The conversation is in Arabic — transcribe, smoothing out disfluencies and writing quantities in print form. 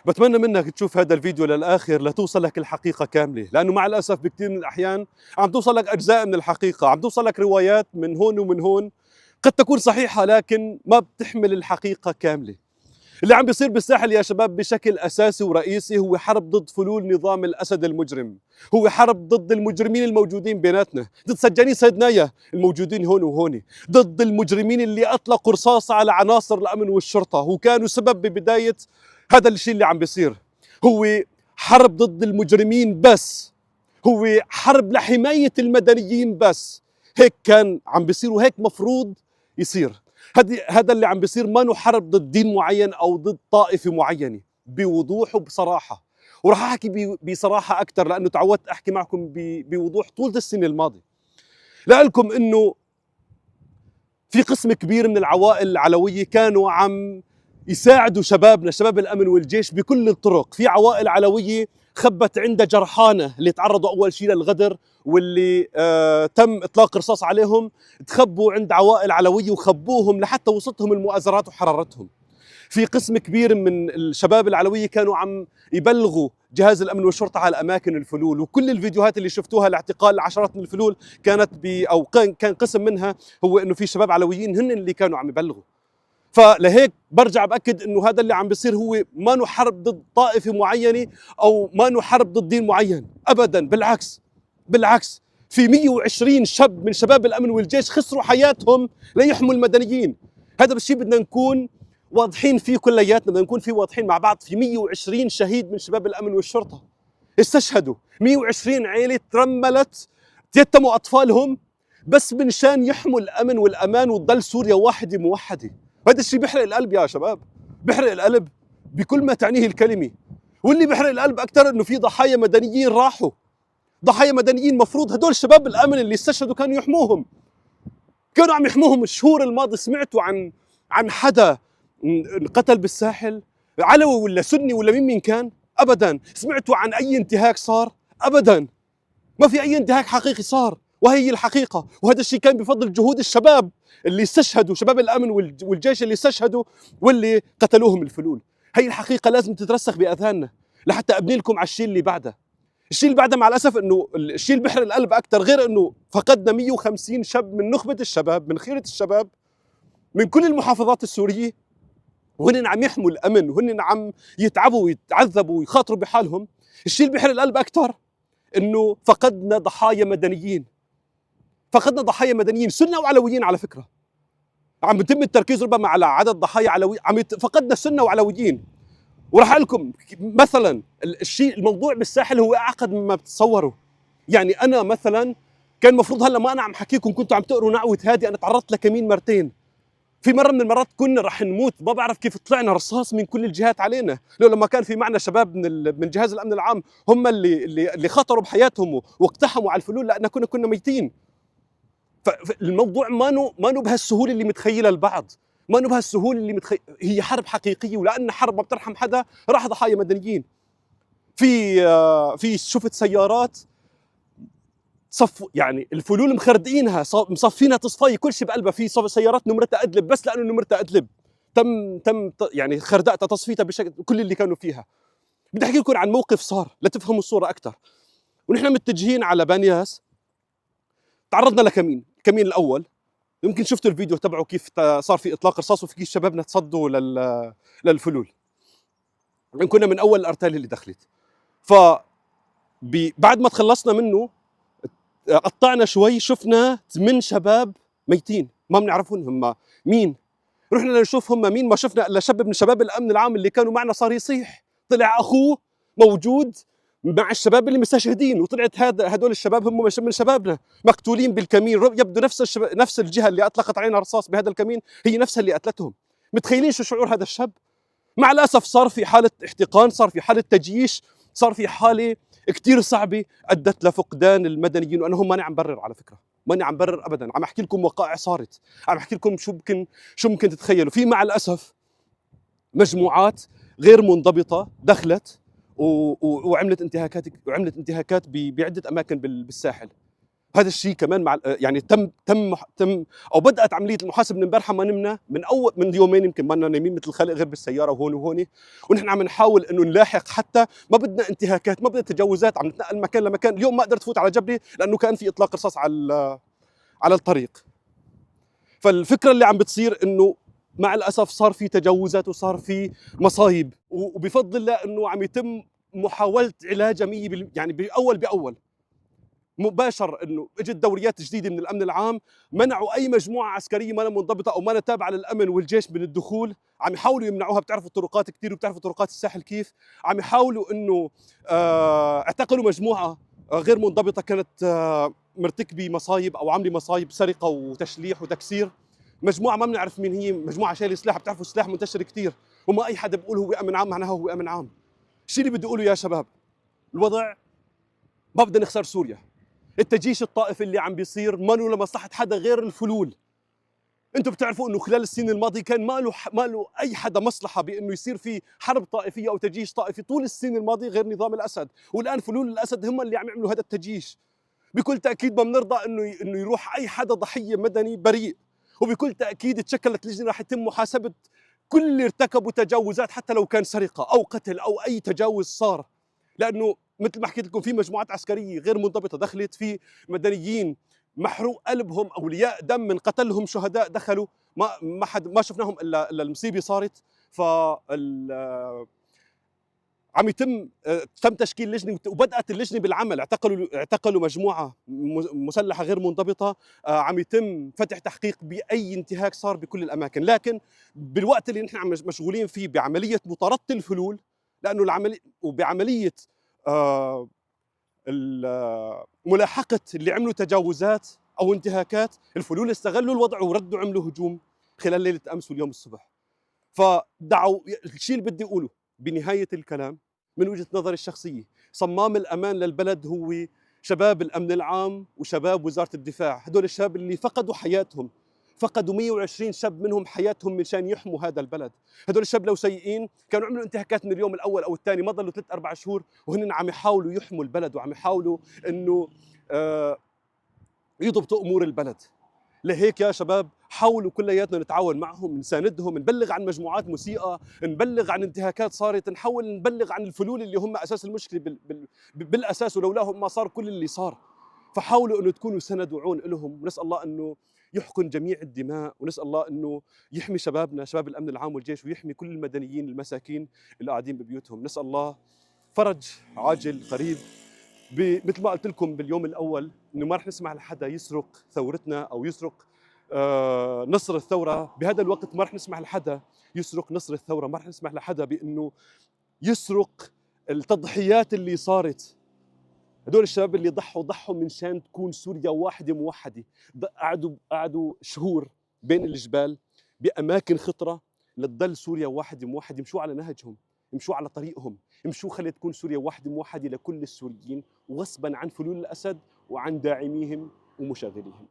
بتمنى منك تشوف هذا الفيديو للآخر لتوصل لك الحقيقة كاملة، لأنه مع الأسف بكثير من الأحيان عم توصل لك أجزاء من الحقيقة، عم توصل لك روايات من هون ومن هون قد تكون صحيحة لكن ما بتحمل الحقيقة كاملة. اللي عم بيصير بالساحل يا شباب بشكل أساسي ورئيسي هو حرب ضد فلول نظام الأسد المجرم، هو حرب ضد المجرمين الموجودين بيناتنا، ضد سجانين صيدنايا الموجودين هون وهون، ضد المجرمين اللي أطلقوا رصاص على عناصر الأمن والشرطة وكانوا سبب ببداية هذا الشيء اللي عم بيصير. هو حرب ضد المجرمين بس، هو حرب لحماية المدنيين بس. هيك كان عم بيصير وهيك مفروض يصير. هذا اللي عم بيصير ما حرب ضد دين معين أو ضد طائفة معينة، بوضوح وبصراحة. وراح أحكي بصراحة أكثر لأنه تعودت أحكي معكم بوضوح طول السنة الماضية. لألكم إنه في قسم كبير من العوائل العلوية كانوا عم يساعدوا شبابنا، شباب الأمن والجيش بكل الطرق. في عوائل علوية خبت عندها جرحانة اللي تعرضوا أول شيء للغدر واللي تم إطلاق رصاص عليهم، تخبوا عند عوائل علوية وخبوهم لحتى وصلتهم المؤازرات وحررتهم. في قسم كبير من الشباب العلوية كانوا عم يبلغوا جهاز الأمن والشرطة على أماكن الفلول، وكل الفيديوهات اللي شفتوها لاعتقال عشرات من الفلول كانت أو كان قسم منها هو إنه في شباب علويين هن اللي كانوا عم يبلغوا. فلهيك برجع بأكد إنه هذا اللي عم بيصير هو ما حرب ضد طائفة معينة أو ما حرب ضد دين معين أبدا، بالعكس في 120 شاب من شباب الأمن والجيش خسروا حياتهم ليحموا المدنيين. هذا الشيء بدنا نكون واضحين فيه كلياتنا، بدنا نكون فيه واضحين مع بعض. في 120 شهيد من شباب الأمن والشرطة استشهدوا، 120 عائلة ترملت يتموا أطفالهم بس من شان يحموا الأمن والأمان وتضل سوريا واحدة موحدة. هذا الشيء بيحرق القلب يا شباب، بيحرق القلب بكل ما تعنيه الكلمة. واللي بيحرق القلب أكثر إنه في ضحايا مدنيين راحوا، ضحايا مدنيين مفروض هدول شباب الأمن اللي استشهدوا كانوا يحموهم، كانوا عم يحموهم. الشهور الماضية سمعتوا عن حدا انقتل بالساحل، علوي ولا سني ولا مين كان؟ أبدا. سمعتوا عن أي انتهاك صار؟ أبدا، ما في أي انتهاك حقيقي صار، وهي الحقيقة. وهذا الشيء كان بفضل جهود الشباب اللي استشهدوا، شباب الأمن والجيش اللي استشهدوا واللي قتلوهم الفلول. هي الحقيقة لازم تترسخ بأذهاننا لحتى أبني لكم على الشيء اللي بعده. الشيء اللي بعده مع الأسف إنه الشيء اللي بيحرق القلب أكثر، غير إنه فقدنا 150 شاب من نخبة الشباب، من خيرة الشباب من كل المحافظات السورية، وهن عم يحموا الأمن وهن عم يتعبوا ويتعذبوا ويخاطروا بحالهم. الشيء اللي بيحرق القلب أكثر إنه فقدنا ضحايا مدنيين، فقدنا ضحايا مدنيين سنة وعلويين. على فكرة عم يتم التركيز ربما على عدد ضحايا علوي، فقدنا سنة وعلويين. وراح أقول لكم مثلا الموضوع بالساحل هو أعقد مما بتتصوروا. يعني أنا مثلا كان المفروض هلا ما أنا عم حكيكم كنتوا عم تقروا نعوة هادي، أنا تعرضت لكمين مرتين. في مرة من المرات كنا رح نموت، ما بعرف كيف طلعنا رصاص من كل الجهات علينا، لو لما كان في معنا شباب من جهاز الأمن العام هم اللي خطروا بحياتهم واقتحموا على الفلول لأن كنا ميتين. فالموضوع ما بهالسهولة اللي متخيلها البعض، ما بهالسهولة اللي هي حرب حقيقية، ولأن حرب ما بترحم حدا راح ضحايا مدنيين. في شفت سيارات يعني الفلول مخردقينها مصفينها تصفايه كل شيء بقلبها. في سيارات نمرتها ادلب بس لانه نمرتها ادلب تم يعني خردقتها تصفيتها بشكل كل اللي كانوا فيها. بدي احكي لكم عن موقف صار لتفهموا الصوره اكثر. ونحن متجهين على بانياس تعرضنا لكمين. الكمين الاول يمكن شفتوا الفيديو تبعه كيف صار في اطلاق رصاص وفي شبابنا تصدوا للفلول. كنا من اول الارتال اللي دخلت. بعد ما تخلصنا منه قطعنا شوي، شفنا 8 شباب ميتين ما بنعرفهم هم مين. رحنا لنشوف هم مين، ما شفنا الا شاب من شباب الامن العام اللي كانوا معنا صار يصيح، طلع اخوه موجود مع الشباب اللي مستشهدين، وطلعت هدول الشباب هم من شبابنا مقتولين بالكمين. يبدو نفس الجهه اللي اطلقت علينا رصاص بهذا الكمين هي نفسها اللي قتلتهم. متخيلين شو شعور هذا الشاب؟ مع الاسف صار في حاله احتقان، صار في حاله تجييش، صار في حاله كثير صعبه ادت لفقدان المدنيين. وانا هم ماني عم برر على فكره، ماني عم برر ابدا، عم احكي لكم وقائع صارت، عم احكي لكم شو ممكن تتخيلوا. في مع الاسف مجموعات غير منضبطه دخلت وعملت انتهاكات بعده اماكن بالساحل. هذا الشيء كمان مع يعني تم او بدات عمليه المحاسبه من امبارحه، ما نمنا من يومين يمكن ما نايمين مثل الخلق غير بالسياره وهون وهون، ونحن عم نحاول انه نلاحق، حتى ما بدنا انتهاكات، ما بدنا تجاوزات، عم نتنقل مكان لمكان. اليوم ما قدرت فوت على جبلي لانه كان في اطلاق رصاص على الطريق. فالفكره اللي عم بتصير انه مع الاسف صار في تجاوزات وصار في مصايب، وبفضل الله انه عم يتم محاوله علاجها 100%، يعني باول مباشر انه اجت دوريات جديده من الامن العام، منعوا اي مجموعه عسكريه ما منضبطه او ما تابعه للامن والجيش من الدخول، عم يحاولوا يمنعوها. بتعرفوا الطرقات كثير، وبتعرفوا طرقات الساحل كيف عم يحاولوا انه اعتقلوا مجموعه غير منضبطه كانت مرتكبه مصايب او عامله مصايب سرقه وتشليح وتكسير. مجموعه ما بنعرف مين هي، مجموعه شايله سلاح. بتعرفوا السلاح منتشر كثير، وما اي حدا بيقول هو امن عام معناها هو امن عام. الشيء اللي بدي اقوله يا شباب، الوضع ما بدنا نخسر سوريا. التجيش الطائفي اللي عم بيصير ما له لمصلحه حدا غير الفلول. انتم بتعرفوا انه خلال السنين الماضيه كان ما له اي حدا مصلحه بانه يصير في حرب طائفيه او تجيش طائفي طول السنين الماضيه غير نظام الاسد، والان فلول الاسد هم اللي عم يعملوا هذا التجيش. بكل تاكيد ما بنرضى انه يروح اي حدا ضحيه مدني بريء، وبكل تاكيد تشكلت لجنه راح يتم محاسبه كل اللي ارتكبوا تجاوزات، حتى لو كان سرقه او قتل او اي تجاوز صار. لانه مثل ما حكيت لكم في مجموعات عسكريه غير منضبطه دخلت، في مدنيين محروق قلبهم، اولياء دم من قتلهم، شهداء دخلوا ما شفناهم الا المصيبه صارت. ف عم يتم تم تشكيل لجنه، وبدات اللجنه بالعمل. اعتقلوا مجموعه مسلحه غير منضبطه. عم يتم فتح تحقيق باي انتهاك صار بكل الاماكن، لكن بالوقت اللي نحن عم مشغولين فيه بعمليه مطارده الفلول، لانه وبعمليه ملاحقه اللي عملوا تجاوزات او انتهاكات، الفلول استغلوا الوضع وردوا عملوا هجوم خلال ليله امس واليوم الصبح. فدعوا الشيء اللي بدي اقوله بنهايه الكلام من وجهه نظري الشخصيه، صمام الامان للبلد هو شباب الامن العام وشباب وزاره الدفاع. هدول الشباب اللي فقدوا حياتهم، فقدوا 120 شاب منهم حياتهم مشان يحموا هذا البلد. هدول الشباب لو سيئين كانوا عملوا انتهاكات من اليوم الاول او الثاني، ما ضلوا 3-4 شهور وهن عم يحاولوا يحموا البلد وعم يحاولوا انه يضبطوا امور البلد. لهيك يا شباب حاولوا كلياتنا نتعاون معهم، نساندهم، نبلغ عن مجموعات مسيئة، نبلغ عن انتهاكات صارت، نحاول نبلغ عن الفلول اللي هم أساس المشكلة بالأساس، ولولاهم ما صار كل اللي صار. فحاولوا أنه تكونوا سند وعون لهم، ونسأل الله أنه يحقن جميع الدماء، ونسأل الله أنه يحمي شبابنا، شباب الأمن العام والجيش، ويحمي كل المدنيين المساكين اللي قاعدين ببيوتهم. نسأل الله فرج عاجل قريب. مثل ما قلت لكم باليوم الاول انه ما رح نسمح لحدا يسرق ثورتنا او يسرق نصر الثوره. بهذا الوقت ما رح نسمح لحدا يسرق نصر الثوره، ما رح نسمح لحدا بانه يسرق التضحيات اللي صارت. هدول الشباب اللي ضحوا من شان تكون سوريا واحده موحده، قعدوا شهور بين الجبال باماكن خطره لتضل سوريا واحده موحده. يمشوا على نهجهم، يمشوا على طريقهم، يمشوا خلي تكون سوريا واحده موحده لكل السوريين، وغصبا عن فلول الاسد وعن داعميهم ومشاغليهم.